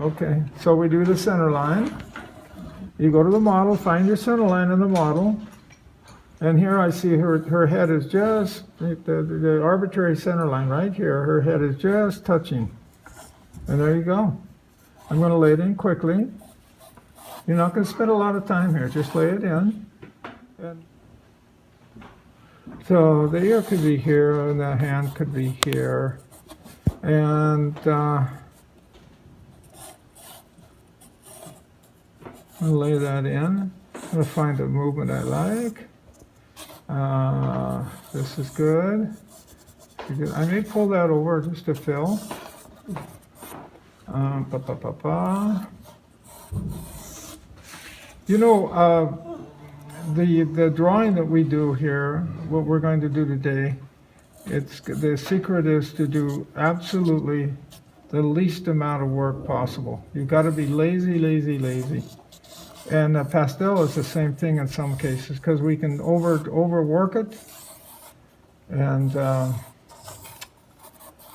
Okay, so we do the center line. You go to the model, find your center line in the model. And here I see her head is just, the arbitrary center line right here, her head is just touching. And there you go. I'm going to lay it in quickly. You're not going to spend a lot of time here, just lay it in. And so the ear could be here, and the hand could be here. And I'll lay that in. I'm going to find a movement I like. This is good. I may pull that over just to fill. You know, the drawing that we do here, what we're going to do today, the secret is to do absolutely the least amount of work possible. You've got to be lazy, lazy, lazy. And pastel is the same thing in some cases because we can overwork it, and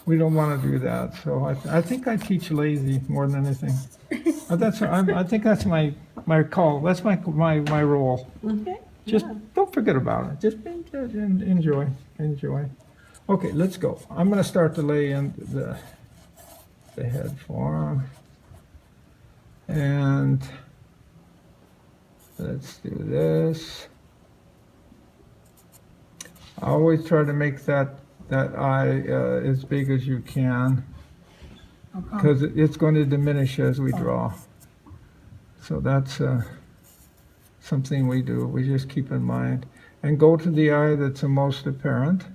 we don't want to do that. So I think I teach lazy more than anything. I think that's my call. That's my role. Okay. Just don't forget about it. Just enjoy. Okay, let's go. I'm going to start to lay in the head form, and let's do this. I always try to make that eye as big as you can, because it's going to diminish as we draw. So that's something we do. We just keep in mind. And go to the eye that's the most apparent.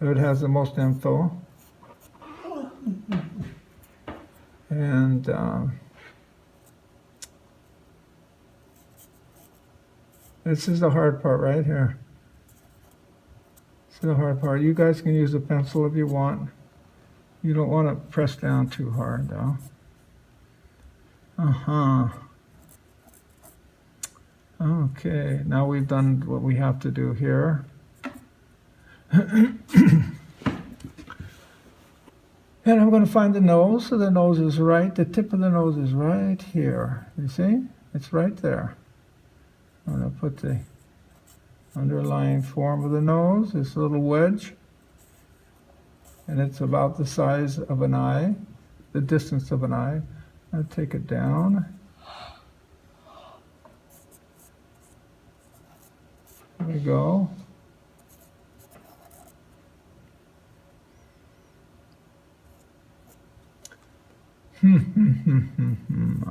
It has the most info. And this is the hard part right here. This is the hard part. You guys can use a pencil if you want. You don't want to press down too hard, though. Okay, now we've done what we have to do here. And I'm going to find the nose. So the nose is right. The tip of the nose is right here. You see? It's right there. I'm going to put the underlying form of the nose, this little wedge. And it's about the size of an eye, the distance of an eye. I'll take it down. There we go.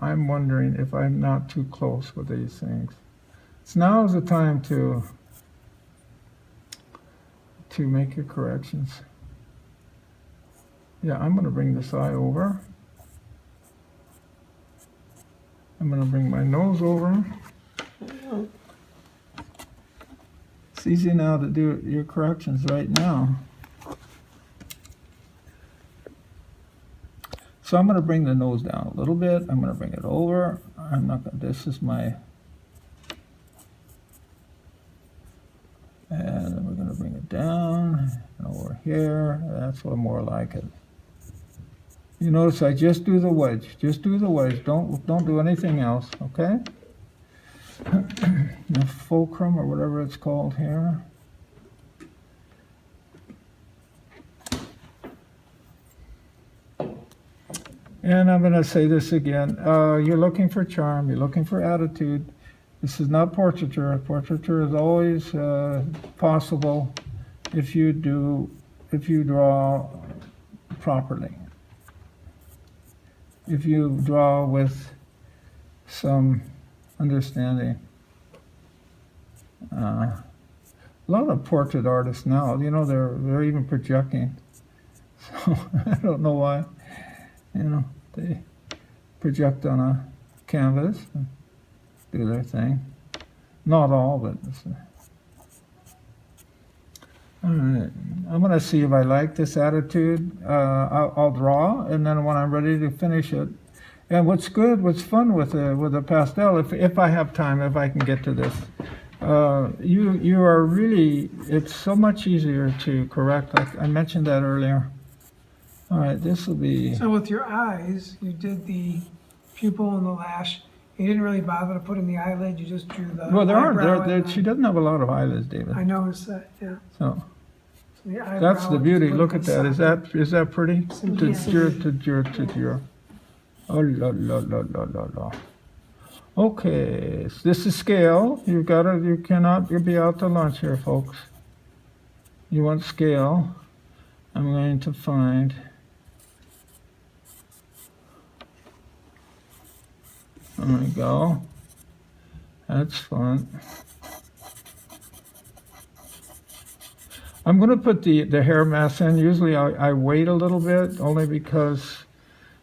I'm wondering if I'm not too close with these things. So now is the time to make your corrections. Yeah, I'm going to bring this eye over. I'm going to bring my nose over. It's easy now to do your corrections right now. So I'm going to bring the nose down a little bit. I'm going to bring it over. I'm not going to, this is my, and then we're going to bring it down and over here. That's what more like it. You notice I just do the wedge. Just do the wedge. Don't do anything else, okay? The fulcrum or whatever it's called here. And I'm going to say this again. You're looking for charm. You're looking for attitude. This is not portraiture. Portraiture is always possible if you draw properly. If you draw with some understanding. A lot of portrait artists now, you know, they're even projecting. So I don't know why. You know, they project on a canvas and do their thing. Not all, but all right. I'm going to see if I like this attitude. I'll draw, and then when I'm ready to finish it. And what's fun with a pastel, if I have time, if I can get to this, you are really, it's so much easier to correct. I mentioned that earlier. All right, this will be, So with your eyes, you did the pupil and the lash. You didn't really bother to put in the eyelid, you just drew the well, eyebrow and she doesn't have a lot of eyelids, David. I noticed that, yeah. So So the eyebrow, that's the just beauty. put Look it at that. Is that pretty? Simplicity. To. Oh, la, la, la, la, la, la. Okay, so this is scale. You cannot be out to lunch here, folks. You want scale. I'm going to find, there we go. That's fun. I'm going to put the hair mask in. Usually I wait a little bit, only because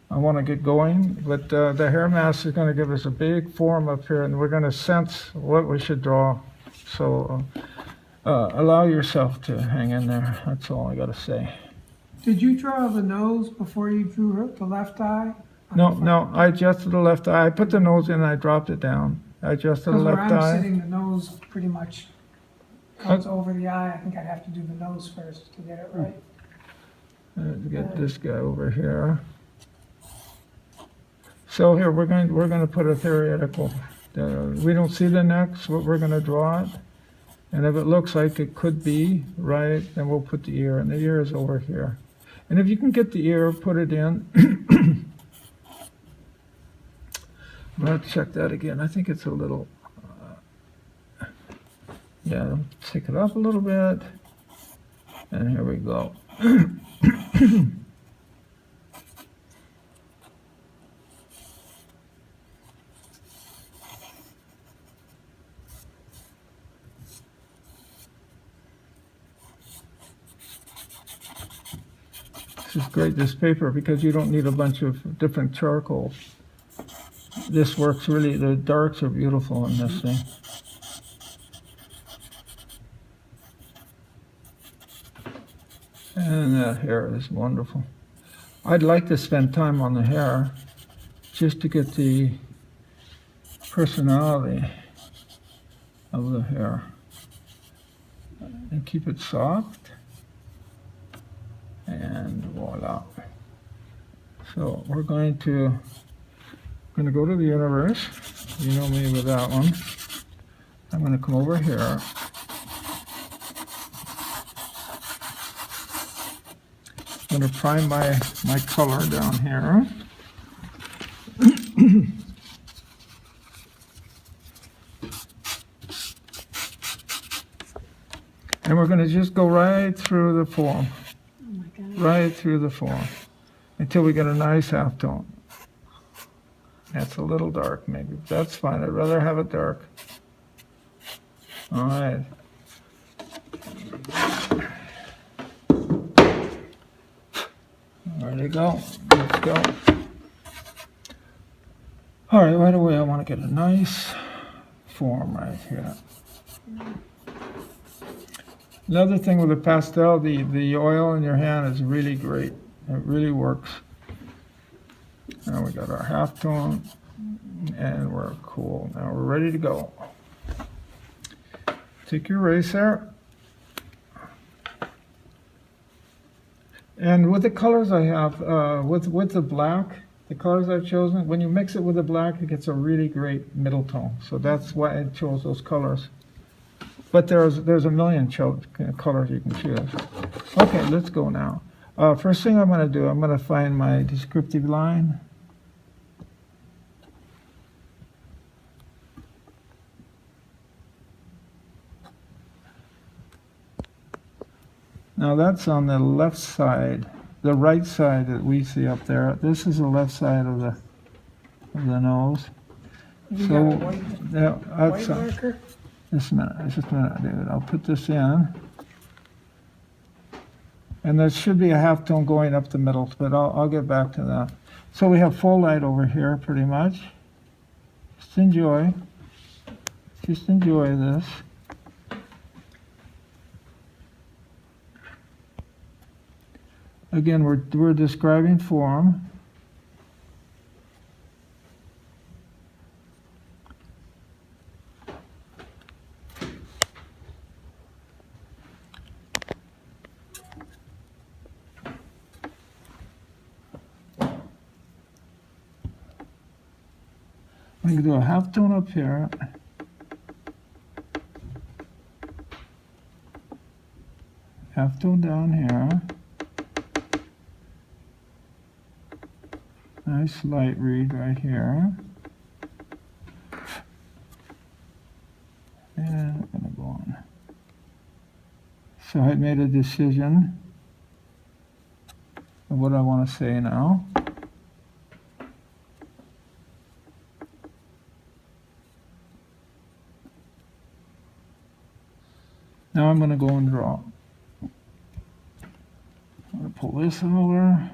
I want to get going. But the hair mask is going to give us a big form up here, and we're going to sense what we should draw. So allow yourself to hang in there. That's all I got to say. Did you draw the nose before you drew the left eye? No, I adjusted the left eye. I put the nose in and I dropped it down. I adjusted the Because where left I'm eye. sitting, the nose pretty much comes over the eye. I think I'd have to do the nose first to get it right. Let's get this guy over here. So here we're going to put a theoretical. We don't see the neck, so we're going to draw it. And if it looks like it could be right, then we'll put the ear, and the ear is over here. And if you can get the ear, put it in. I'm going to check that again. I think it's a little, yeah, take it up a little bit. And here we go. This is great, this paper, because you don't need a bunch of different charcoals. This works really, the darks are beautiful in this thing. And that hair is wonderful. I'd like to spend time on the hair just to get the personality of the hair. And keep it soft. And voila. So we're going to go to the universe. You know me with that one. I'm going to come over here. I'm going to prime my color down here. And we're going to just go right through the form. Right through the form until we get a nice halftone. That's a little dark, maybe. That's fine. I'd rather have it dark. All right. Ready to go. Let's go. All right away, I want to get a nice form right here. Another thing with the pastel, the oil in your hand is really great. It really works. Now we got our halftone, and we're cool. Now we're ready to go. Take your eraser. And with the colors I have, with the black, the colors I've chosen, when you mix it with the black, it gets a really great middle tone. So that's why I chose those colors. But there's a million colors you can choose. Okay, let's go now. First thing I'm going to do, I'm going to find my descriptive line. Now that's on the left side, the right side that we see up there. This is the left side of the nose. You So got a white yeah, that's marker? just a minute, David. I'll put this in. And there should be a halftone going up the middle, but I'll get back to that. So we have full light over here, pretty much. Just enjoy this. Again, we're describing form. I can do a half tone up here. Half tone down here. Nice light read right here. And I'm gonna go on. So I made a decision of what I want to say now. Now I'm going to go and draw. I'm going to pull this over.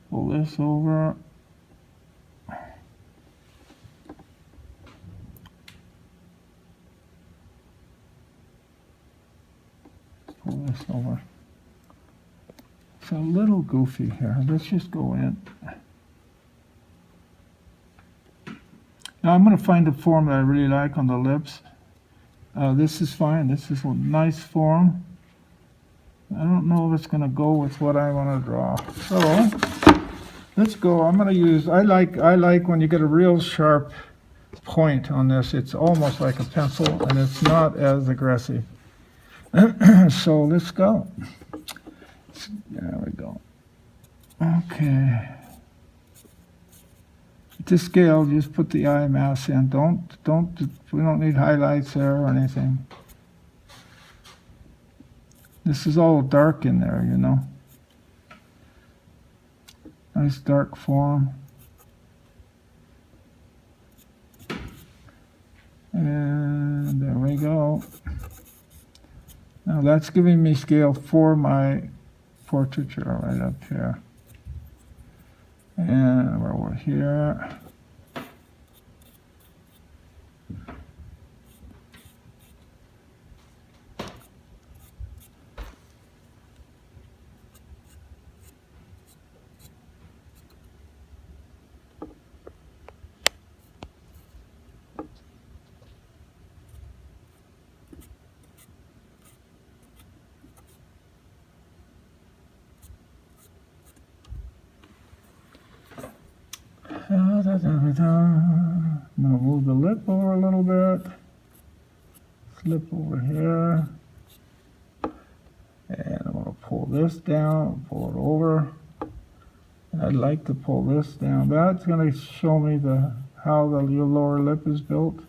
Pull this over. Pull this over. It's a little goofy here. Let's just go in. Now I'm going to find a form that I really like on the lips. This is fine. This is a nice form. I don't know if it's going to go with what I want to draw. So let's go. I'm going to use. I like when you get a real sharp point on this. It's almost like a pencil, and it's not as aggressive. So let's go. There we go. Okay. To scale, just put the eye mask in. We don't need highlights there or anything. This is all dark in there, you know. Nice dark form. And there we go. Now that's giving me scale for my portraiture right up here. And we're over here. I'm going to move the lip over a little bit. Slip over here. And I'm going to pull this down, pull it over. And I'd like to pull this down. That's going to show me how your lower lip is built.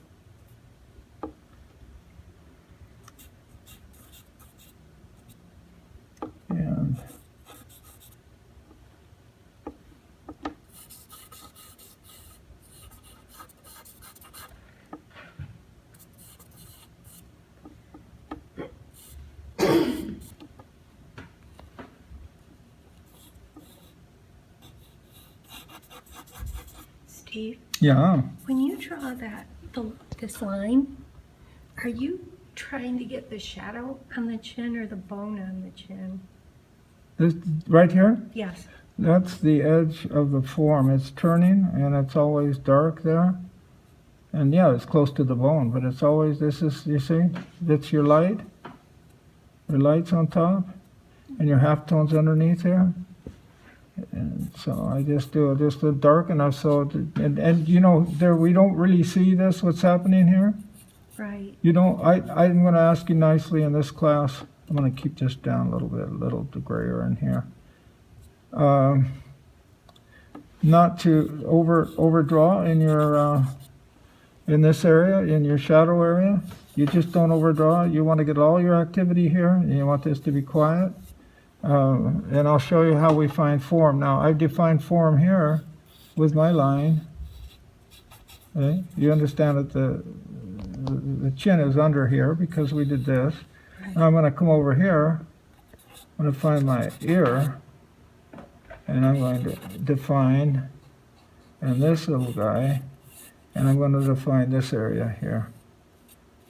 And Steve, yeah, when you draw this line, are you trying to get the shadow on the chin or the bone on the chin? this right here, Yes. that's the edge of the form. It's turning and it's always dark there. And yeah, it's close to the bone, but it's always, you see, that's your light. Your light's on top and your halftones underneath here. And so I just do it just dark enough so, and you know, we don't really see this, what's happening here. Right. You don't, I'm going to ask you nicely in this class, I'm going to keep this down a little bit, a little grayer in here. Not to overdraw in your, in this area, in your shadow area. You just don't overdraw. You want to get all your activity here, and you want this to be quiet. And I'll show you how we find form. Now, I've defined form here with my line. Okay? You understand that the chin is under here because we did this. Right. Now I'm going to come over here. I'm going to find my ear, and I'm going to define, and this little guy, and I'm going to define this area here.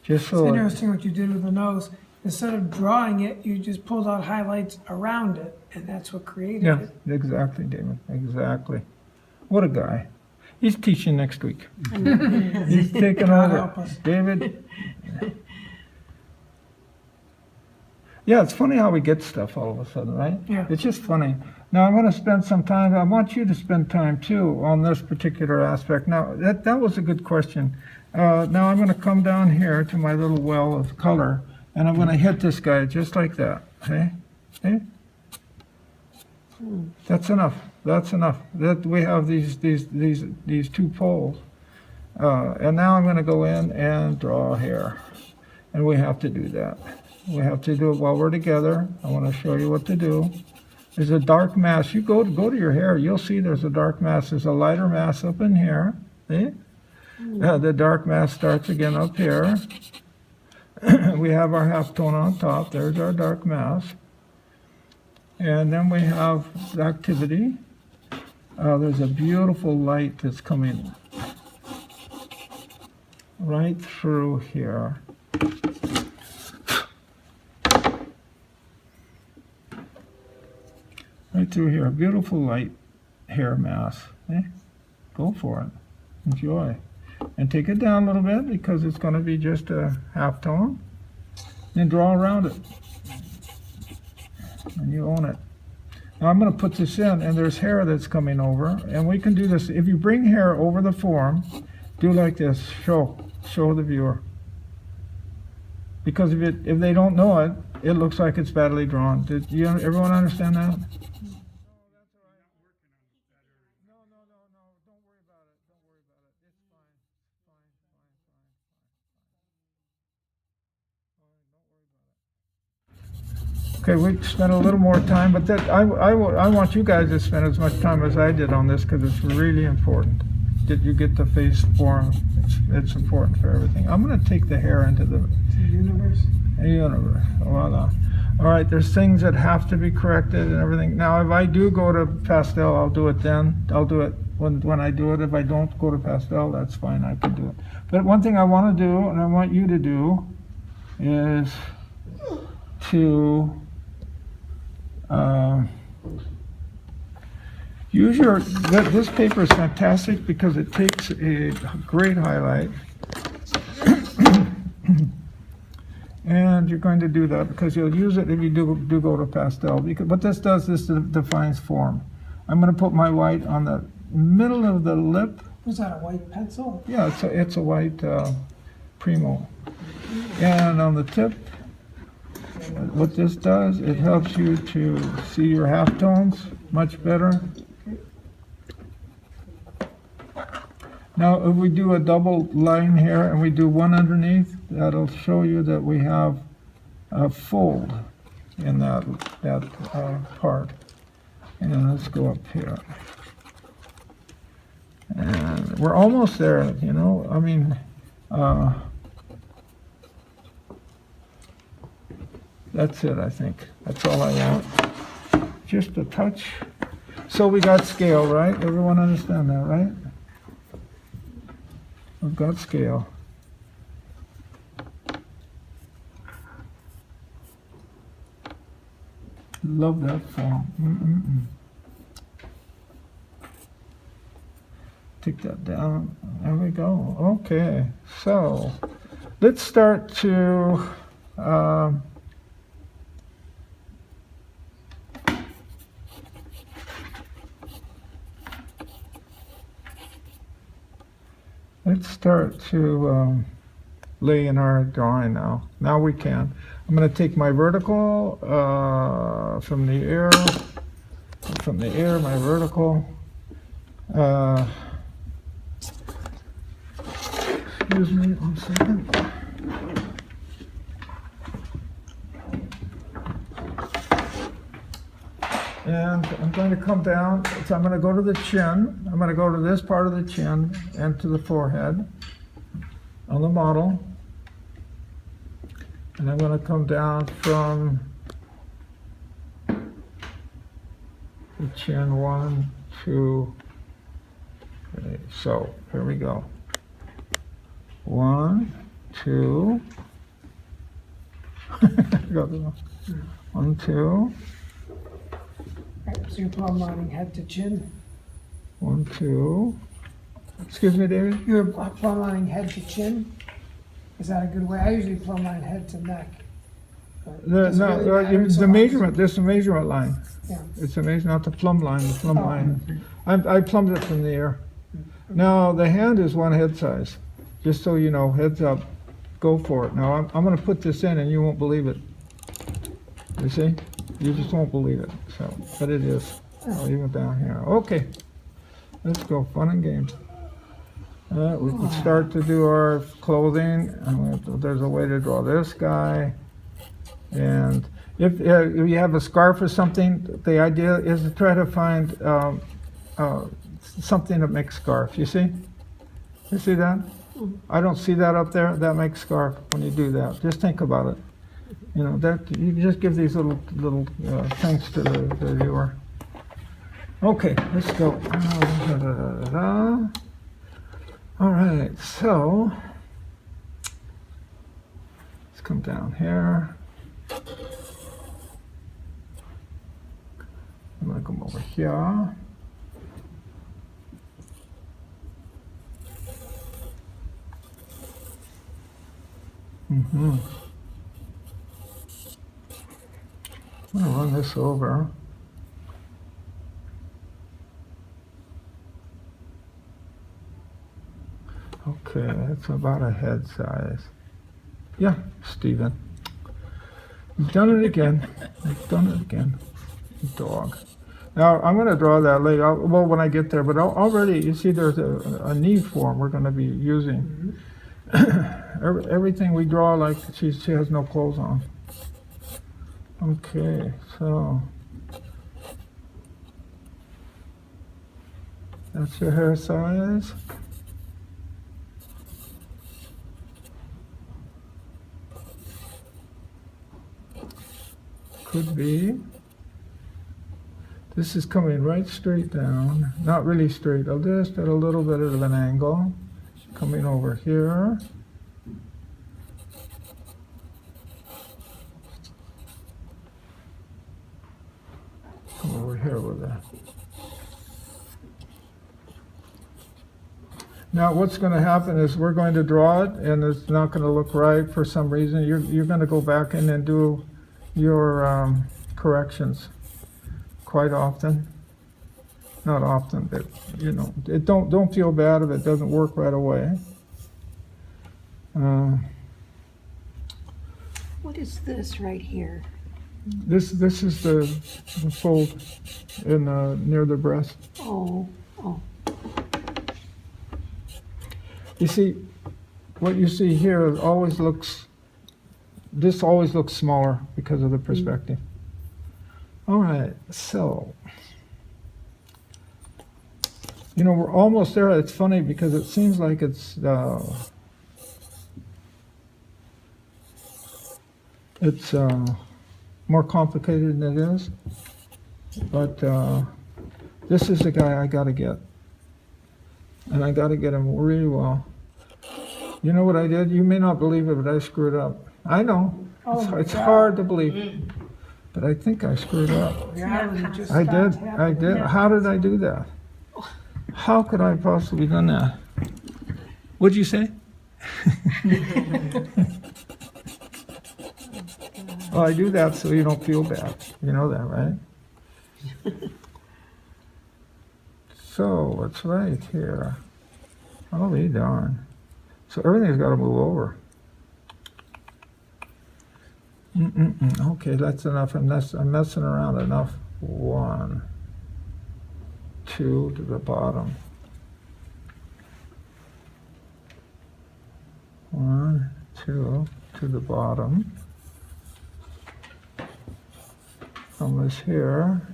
Just It's so interesting what you did with the nose. Instead of drawing it, you just pulled out highlights around it, and that's what created yeah, it. exactly, David, exactly. What a guy. He's teaching next week. He's taking God over. help us. David. Yeah, it's funny how we get stuff all of a sudden, right? Yeah. It's just funny. Now I'm going to spend some time, I want you to spend time too on this particular aspect. Now, that was a good question. Now I'm going to come down here to my little well of color, and I'm going to hit this guy just like that, okay? Okay? That's enough. That's enough. That we have these two poles. And now I'm going to go in and draw here. And we have to do that. We have to do it while we're together. I want to show you what to do. There's a dark mass. You go to your hair, you'll see there's a dark mass. There's a lighter mass up in here. See? The dark mass starts again up here. We have our halftone on top. There's our dark mass. And then we have the activity. There's a beautiful light that's coming right through here. Right through here, a beautiful light hair mass. Go for it. Enjoy. And take it down a little bit because it's going to be just a half tone. Then draw around it. And you own it. Now I'm going to put this in, and there's hair that's coming over. And we can do this. If you bring hair over the form, do like this. Show the viewer. Because if they don't know it, it looks like it's badly drawn. Did everyone understand that? Okay, we spent a little more time, but that I want you guys to spend as much time as I did on this because it's really important that you get the face form. It's important for everything. I'm going to take the hair into the universe. Voila. All right, there's things that have to be corrected and everything. Now, if I do go to pastel, I'll do it then. I'll do it when I do it. If I don't go to pastel, that's fine. I can do it. But one thing I want to do, and I want you to do, is to use this paper is fantastic because it takes a great highlight. And you're going to do that because you'll use it if you do go to pastel. Because what this does is defines form. I'm going to put my white on the middle of the lip. Was that a white pencil? Yeah, it's a white Primo. And on the tip, what this does, it helps you to see your halftones much better. Now, if we do a double line here and we do one underneath, that'll show you that we have a fold in that part. And let's go up here. And we're almost there, you know. I mean, that's it, I think. That's all I want. Just a touch. So we got scale, right? Everyone understand that, right? We've got scale. Love that form. Take that down. There we go. Okay. So let's start to lay in our drawing now. Now we can. I'm going to take my vertical from the air, my vertical. Excuse me 1 second. And I'm going to come down, so I'm going to go to the chin. I'm going to go to this part of the chin and to the forehead on the model. And I'm going to come down from the chin 1, 2, 3. So here we go. 1, 2. 1, 2. So you're plumb lining head to chin? 1, 2. Excuse me, David? You're plumb lining head to chin? Is that a good way? I usually plumb line head to neck. Does it really matter so The much? measurement, this is the measurement line. Yeah. It's amazing, not the plumb line, the plumb Oh. line. I plumbed it from the air. Now, the hand is one head size, just so you know, heads up, go for it. Now, I'm gonna put this in and you won't believe it. You see? You just won't believe it, so, but it is. Oh, even down here. Okay, let's go, fun and games. We can start to do our clothing, and there's a way to draw this guy. And if you have a scarf or something, the idea is to try to find something that makes scarf. You see? You see that? I don't see that up there. That makes scarf when you do that. Just think about it. You know, that you just give these little things to the viewer. Okay, let's go. All right, so let's come down here. I'm gonna come over here. I'm gonna run this over. Okay, that's about a head size. Yeah, Stephen. You've done it again. You've done it again. Dog. Now, I'm going to draw that later, well, when I get there, but already, you see there's a knee form we're going to be using. Everything we draw, like she has no clothes on. Okay, so that's your hair size. Could be. This is coming right straight down, not really straight, I'll just at a little bit of an angle. Coming over here. Come over here with that. Now what's going to happen is we're going to draw it and it's not going to look right for some reason. You're going to go back in and do your corrections quite often. Not often, but you know, don't feel bad if it doesn't work right away. What is this right here? This is the fold in near the breast. Oh. You see, what you see here always looks. This always looks smaller because of the perspective. All right, so. You know, we're almost there. It's funny because it seems like it's more complicated than it is. But this is the guy I got to get. And I got to get him really well. You know what I did? You may not believe it, but I screwed up. I know. It's hard to believe. But I think I screwed up. Reality just I stopped did. happening. How did I do that? How could I possibly done that? What'd you say? Well, I do that so you don't feel bad. You know that, right? So it's right here. I'll be darned. So everything's got to move over. Okay, that's enough. I'm messing around enough. 1, 2 to the bottom. 1, 2 to the bottom. Thumb is here.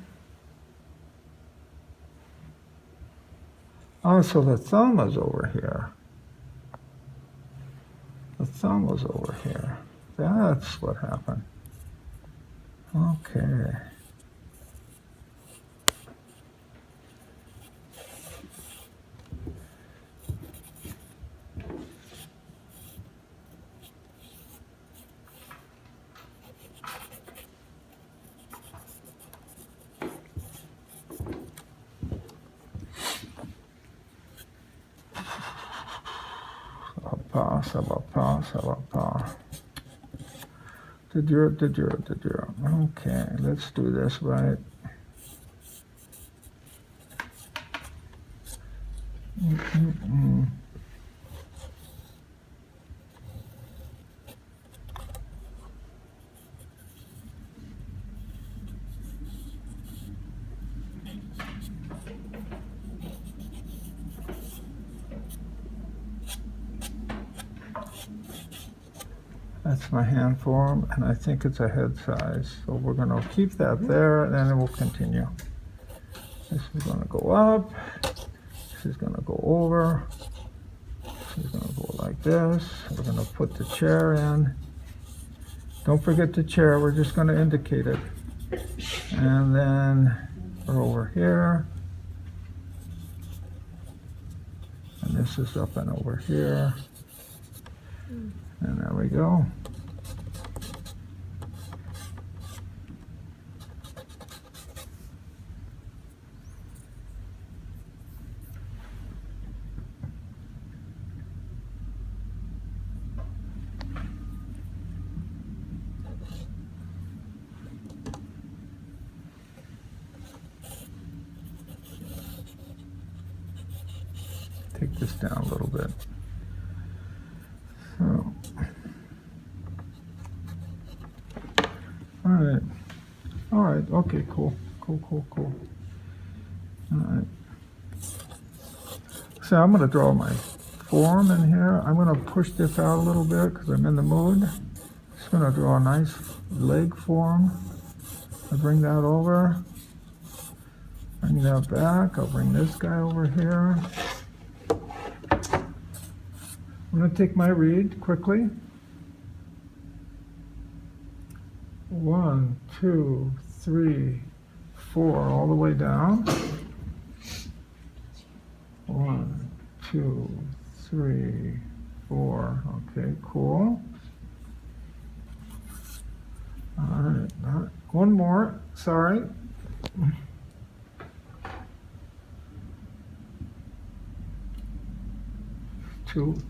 Oh, so the thumb is over here. The thumb was over here. That's what happened. Okay. Ça va pas. Okay, let's do this right. That's my hand form, and I think it's a head size. So we're going to keep that there, and then we'll continue. This is going to go up. This is going to go over. This is going to go like this. We're going to put the chair in. Don't forget the chair. We're just going to indicate it. And then we're over here. And this is up and over here. And there we go. Take this down a little bit. So, all right, okay, cool. All right. So I'm going to draw my form in here. I'm going to push this out a little bit because I'm in the mood. Just going to draw a nice leg form. I'll bring that over. Bring that back. I'll bring this guy over here. I'm going to take my reed quickly. 1, 2, 3, 4, all the way down. 1, 2, 3, 4. Okay, cool. All right. One more. Sorry.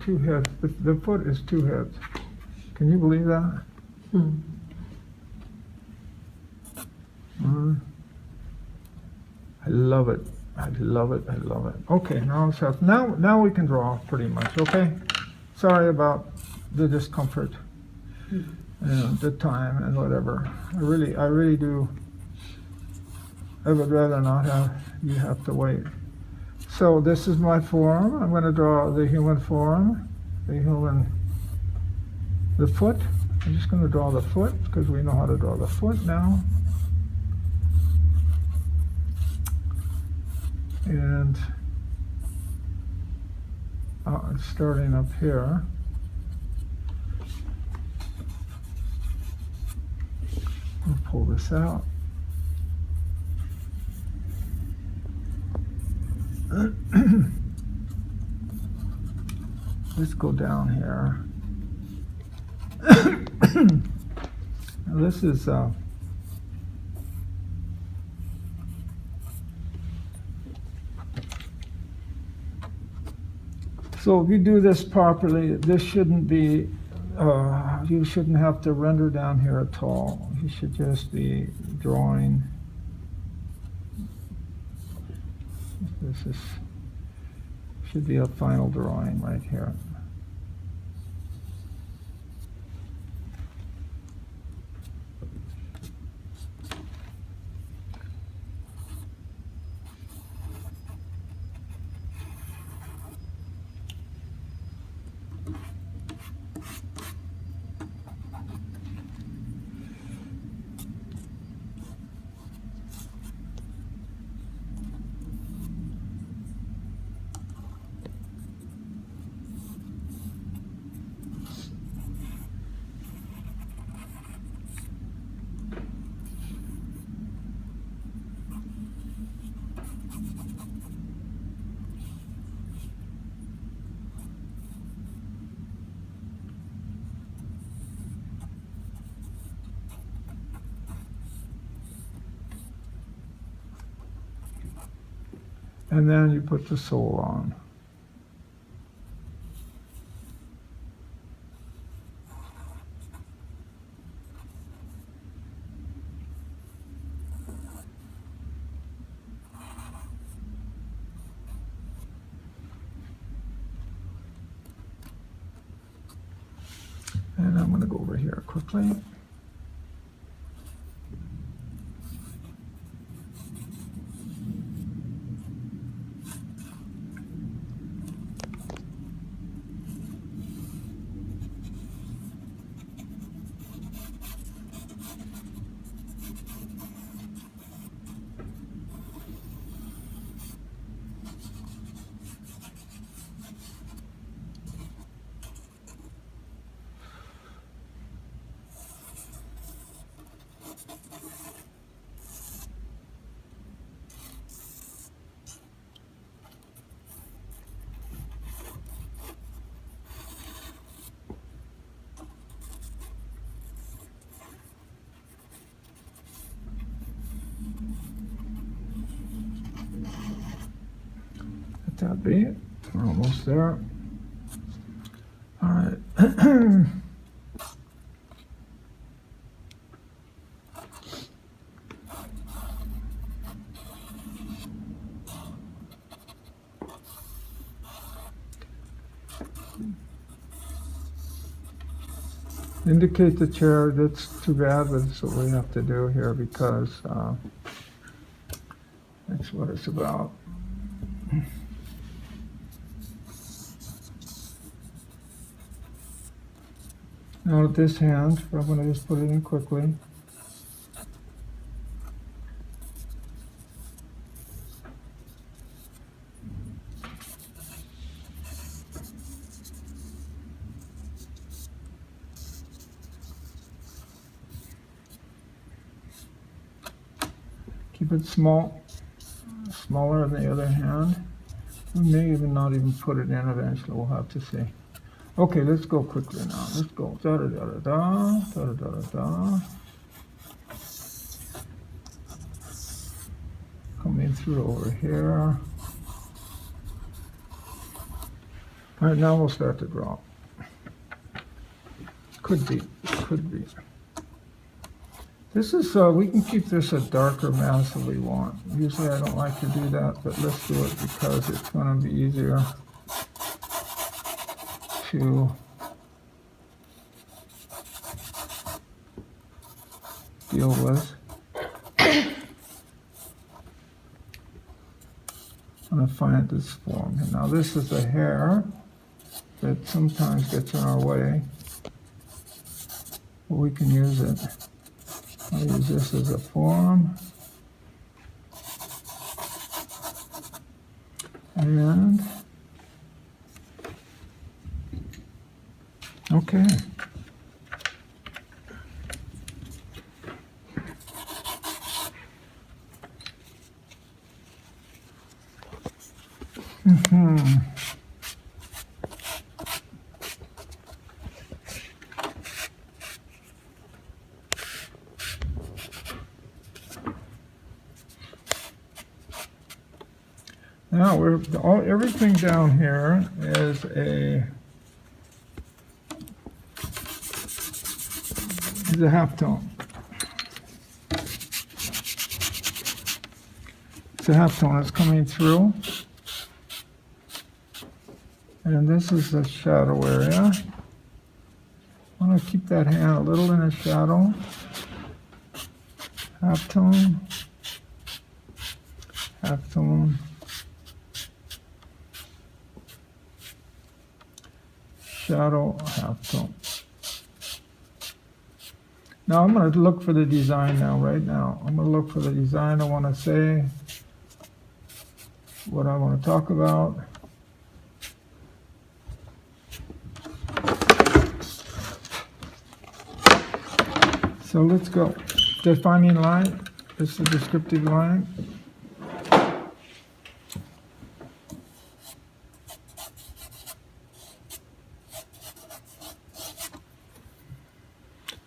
Two heads. The foot is 2 heads. Can you believe that? I love it. I love it. Okay, now we can draw pretty much. Okay. Sorry about the discomfort and the time and whatever. I really do. I would rather not have you have to wait. So this is my form. I'm going to draw the human form, the foot. I'm just going to draw the foot because we know how to draw the foot now. And starting up here. I'll pull this out. Let's go down here. Now this is so if you do this properly, this shouldn't be you shouldn't have to render down here at all. You should just be drawing. This should be a final drawing right here. And then you put the soul on. And I'm going to go over here quickly. That be it. We're almost there. All right. Indicate the chair. That's too bad, but it's what we have to do here because that's what it's about. Now with this hand, I'm going to just put it in quickly. Keep it small, smaller in the other hand. We may even not even put it in eventually, we'll have to see. Okay, let's go quickly now. Let's go. Da da da da da da da da da. Coming through over here. All right, now we'll start to draw. Could be, could be. This is, we can keep this a darker mass if we want. Usually I don't like to do that, but let's do it because it's going to be easier to deal with. I'm going to find this form. Now this is a hair that sometimes gets in our way, but we can use it. I'll use this as a form. And okay. Now everything down here is a halftone. It's a halftone. It's coming through, and this is the shadow area. I want to keep that hand a little in the shadow. Halftone, halftone. Shadow, halftone. Now I'm going to look for the design now, right now. I'm going to look for the design I want to say, what I want to talk about. So let's go. Defining line. This is a descriptive line.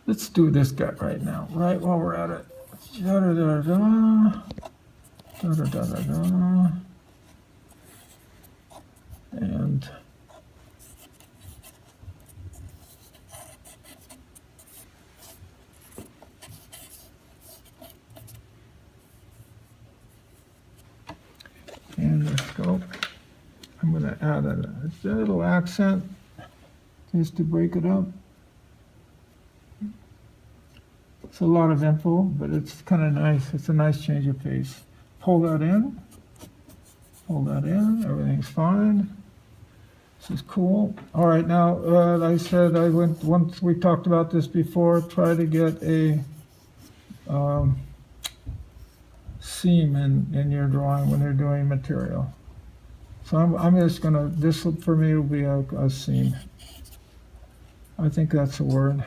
Let's do this guy right now, right while we're at it. Da da da da da da da da da. And let's go. I'm going to add a little accent just to break it up. It's a lot of info, but it's kind of nice. It's a nice change of pace. Pull that in. Pull that in. Everything's fine. This is cool. All right, now, I said I went, once we talked about this before, try to get a seam in your drawing when you're doing material. So I'm just gonna, this for me will be a seam. I think that's a word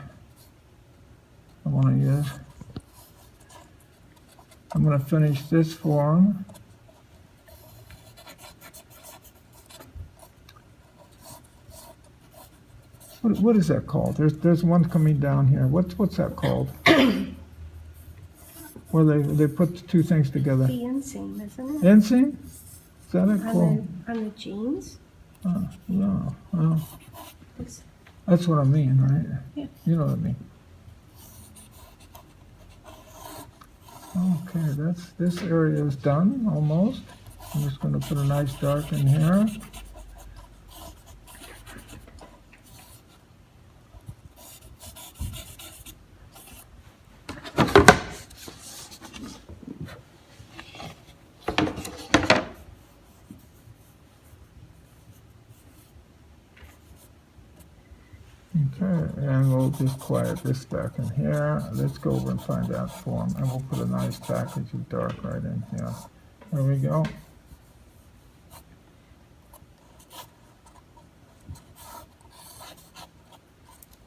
I want to use. I'm going to finish this form. What is that called? There's one coming down here. What's that called? Where they put the two things together. The inseam, isn't it? Inseam? Is that it? Cool. On the jeans? No. Well, This- that's what I mean, right? Yeah. You know what I mean. Okay, this area is done almost. I'm just going to put a nice dark in here. Okay, and we'll just quiet this back in here. Let's go over and find that form, and we'll put a nice package of dark right in here. There we go.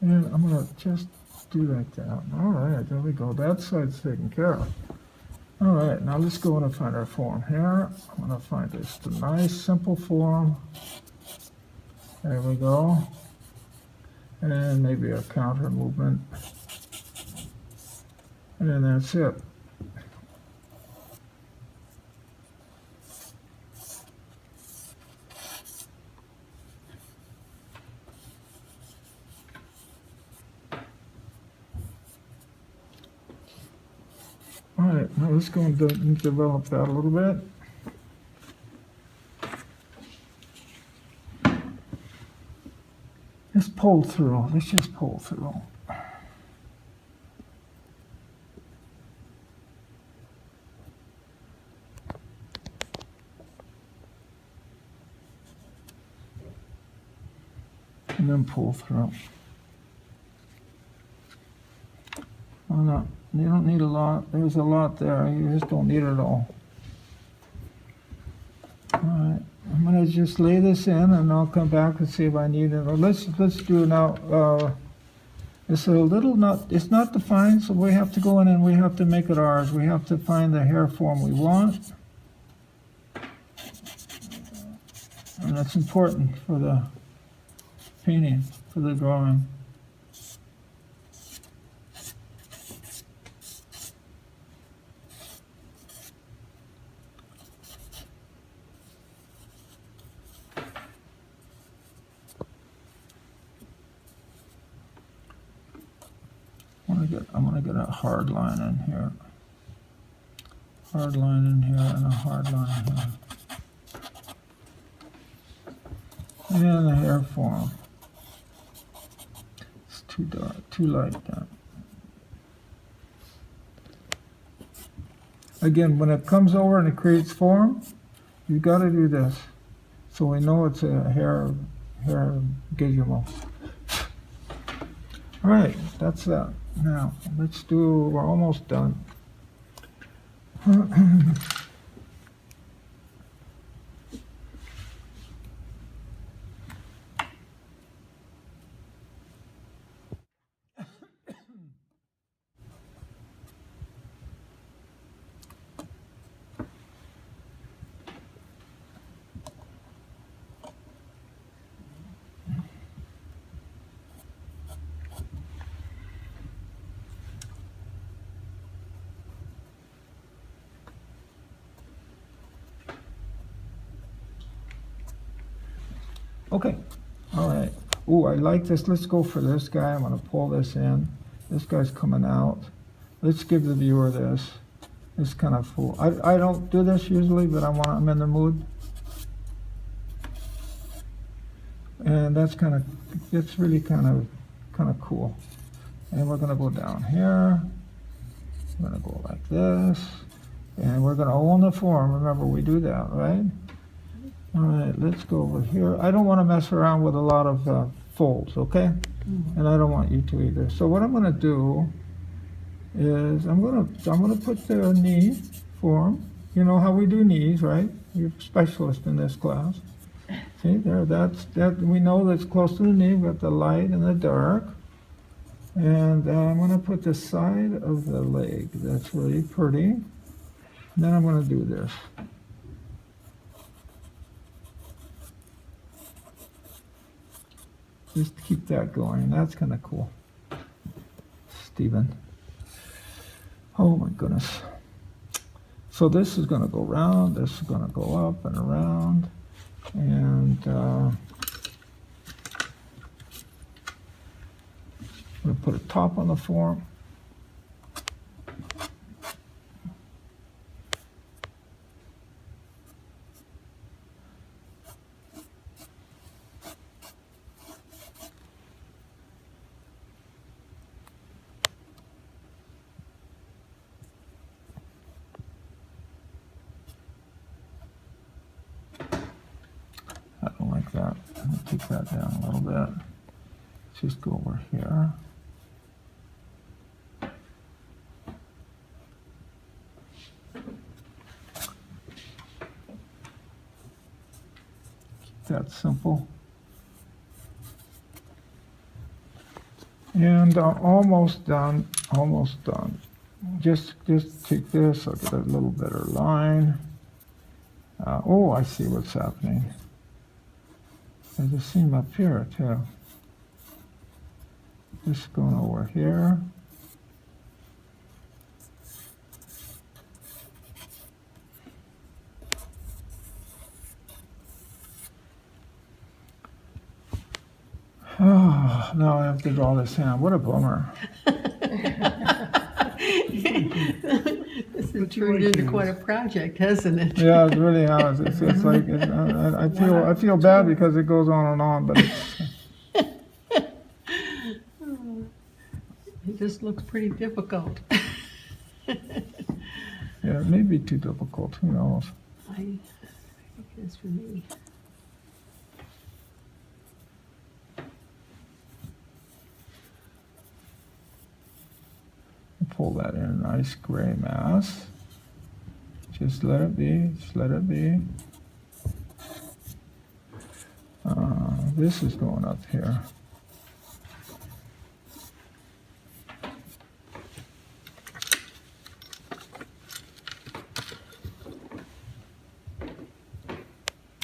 And I'm gonna just do like that. All right, there we go. That side's taken care of. All right, now let's go in and find our form here. I'm gonna find this a nice, simple form. There we go. And maybe a counter movement. And then that's it. All right, now let's go and develop that a little bit. Let's pull through. Let's just pull through. And then pull through. Oh no, you don't need a lot. There's a lot there. You just don't need it all. All right. I'm gonna just lay this in, and I'll come back and see if I need it. Or let's do now. It's a little not. It's not defined, so we have to go in and we have to make it ours. We have to find the hair form we want, and that's important for the painting, for the drawing. I'm gonna get a hard line in here. Hard line in here and a hard line in here. And the hair form. It's too dark, too light that. Again, when it comes over and it creates form, you gotta do this. So we know it's a hair gizmo. All right, that's that. Now, let's do, we're almost done. Okay, all right. Ooh, I like this. Let's go for this guy. I'm gonna pull this in. This guy's coming out. Let's give the viewer this. It's kind of cool. I don't do this usually, but I'm in the mood. And that's it's really kind of cool. And we're gonna go down here. I'm gonna go like this, and we're gonna own the form. Remember, we do that, right? All right, let's go over here. I don't want to mess around with a lot of folds, okay? And I don't want you to either. So what I'm gonna do is I'm gonna put the knee form. You know how we do knees, right? You're a specialist in this class. See there, that we know that's close to the knee. We've got the light and the dark. And I'm gonna put the side of the leg. That's really pretty. And then I'm gonna do this. Just keep that going. That's kind of cool. Stephen. Oh my goodness. So this is going to go round. This is going to go up and around. And I'm going to put a top on the form. I don't like that. I'm going to take that down a little bit. Let's just go over here. Keep that simple. And almost done, almost done. Just take this, I'll get a little better line. Oh, I see what's happening. There's a seam up here too. Just going over here. Oh, now I have to draw this hand. What a bummer. This has turned into quite a project, hasn't it? Yeah, it really has. It's like I feel bad because it goes on and on, but it's, It just looks pretty difficult. yeah, it may be too difficult. Who knows? I think it's for me. Pull that in a nice gray mass. Just let it be. Just let it be. This is going up here.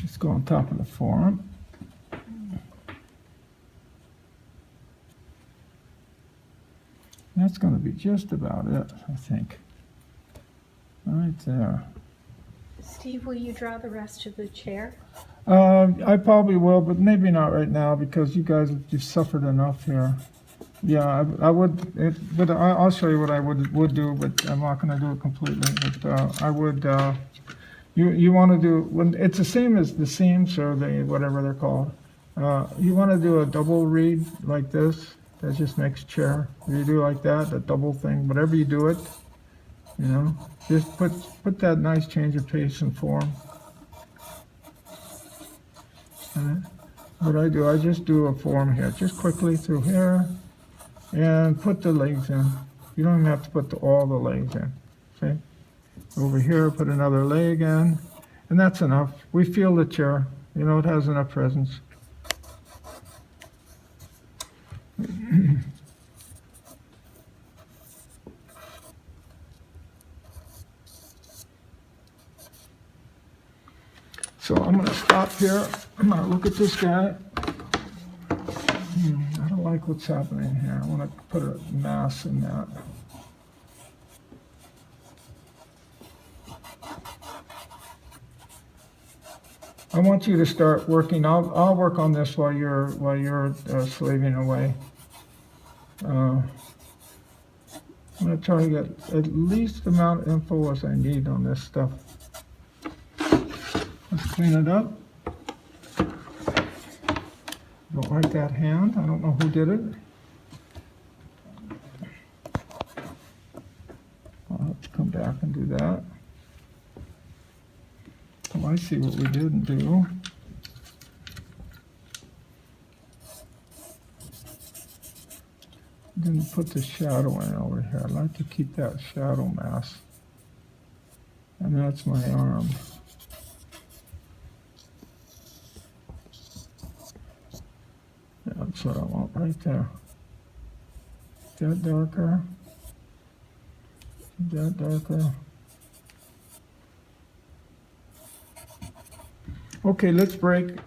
Let's go on top of the form. That's going to be just about it, I think. Right there. Steve, will you draw the rest of the chair? I probably will, but maybe not right now because you guys have just suffered enough here. Yeah, I would, but I'll show you what I would do, but I'm not going to do it completely. But I would. You want to do when it's the same as the seams or the whatever they're called. You want to do a double read like this. That just makes chair. You do like that, a double thing. Whatever you do it, you know, just put that nice change of pace and form. What I do, I just do a form here, just quickly through here, and put the legs in. You don't even have to put all the legs in. See? Over here, put another leg in, and that's enough. We feel the chair. You know, it has enough presence. So I'm going to stop here. I'm going to look at this guy. I don't like what's happening here. I want to put a mass in that. I want you to start working. I'll work on this while you're slaving away. I'm going to try to get at least the amount of info as I need on this stuff. Let's clean it up. Don't like that hand. I don't know who did it. back and do that. Oh, I see what we didn't do. Didn't put the shadow in over here. I like to keep that shadow mask. And that's my arm. That's what I want right there. That darker. That darker. Okay, let's break.